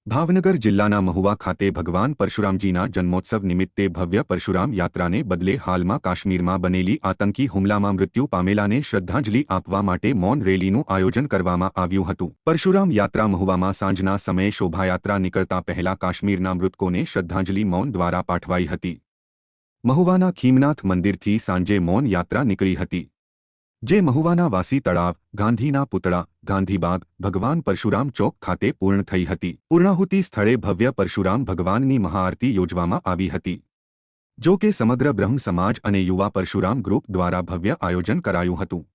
ભાવનગર જિલ્લાના મહુવા ખાતે ભગવાન પરશુરામજીના જન્મોત્સવ નિમિત્તે ભવ્ય પરશુરામ યાત્રાને બદલે હાલમાં કાશ્મીરમાં બનેલી આતંકી હુમલામાં મૃત્યુ પામેલાને શ્રદ્ધાંજલિ આપવા માટે મૌન રેલીનું આયોજન કરવામાં આવ્યું હતું। પરશુરામ યાત્રા મહુવામાં સાંજના સમયે શોભાયાત્રા નીકળતા પહેલા કાશ્મીરના મૃતકોને શ્રદ્ધાંજલિ મૌન દ્વારા પાઠવાઈ હતી। મહુવાના ખીમનાથ મંદિરથી સાંજે મૌન યાત્રા નીકળી હતી, જે મહુવાના વાસી તળાવ, ગાંધીના પુતળા, ગાંધીબાગ, ભગવાન પરશુરામ ચોક ખાતે પૂર્ણ થઈ હતી। પૂર્ણાહુતિ સ્થળે ભવ્ય પરશુરામ ભગવાનની મહાઆરતી યોજવામાં આવી હતી। જો કે સમગ્ર બ્રહ્મ સમાજ અને યુવા પરશુરામ ગ્રુપ દ્વારા ભવ્ય આયોજન કરાયું હતું।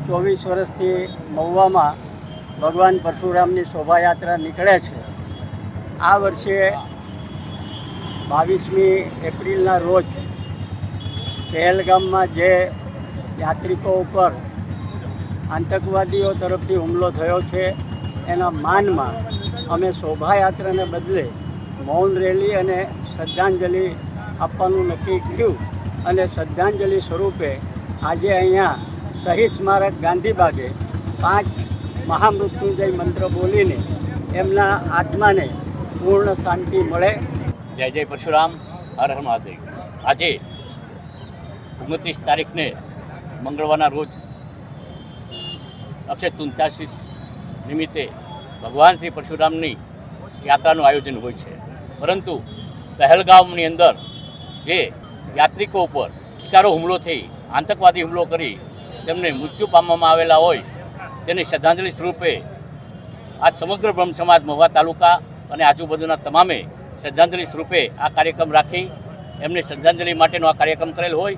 ચોવીસ વર્ષથી મહુવામાં ભગવાન પરશુરામની શોભાયાત્રા નીકળે છે। આ વર્ષે 22મી એપ્રિલના રોજ પહેલગામમાં જે યાત્રિકો ઉપર આતંકવાદીઓ તરફથી હુમલો થયો છે એના માનમાં અમે શોભાયાત્રાને બદલે મૌન રેલી અને શ્રદ્ધાંજલિ આપવાનું નક્કી કર્યું અને શ્રદ્ધાંજલિ સ્વરૂપે આજે અહીંયા શહીદ સ્મારક ગાંધીબાગે 5 મહામૃત્યુંજય મંત્ર બોલીને એમના આત્માને પૂર્ણ શાંતિ મળે। જય જય પરશુરામ, હર હર મહાદેવ। આજે 29 તારીખને મંગળવારના રોજ અક્ષય તુલસી નિમિત્તે ભગવાન શ્રી પરશુરામની યાત્રાનું આયોજન હોય છે, પરંતુ પહેલગામની અંદર જે યાત્રિકો ઉપર ઉશ્કારો હુમલો થઈ આતંકવાદી હુમલો કરી તેમને મૃત્યુ પામવામાં આવેલા હોય તેને શ્રદ્ધાંજલિ સ્વરૂપે આજ સમગ્ર બ્રહ્મ સમાજ મહુવા તાલુકા અને આજુબાજુના તમામે શ્રદ્ધાંજલિ સ્વરૂપે આ કાર્યક્રમ રાખી એમને શ્રદ્ધાંજલિ માટેનો આ કાર્યક્રમ કરેલ હોય।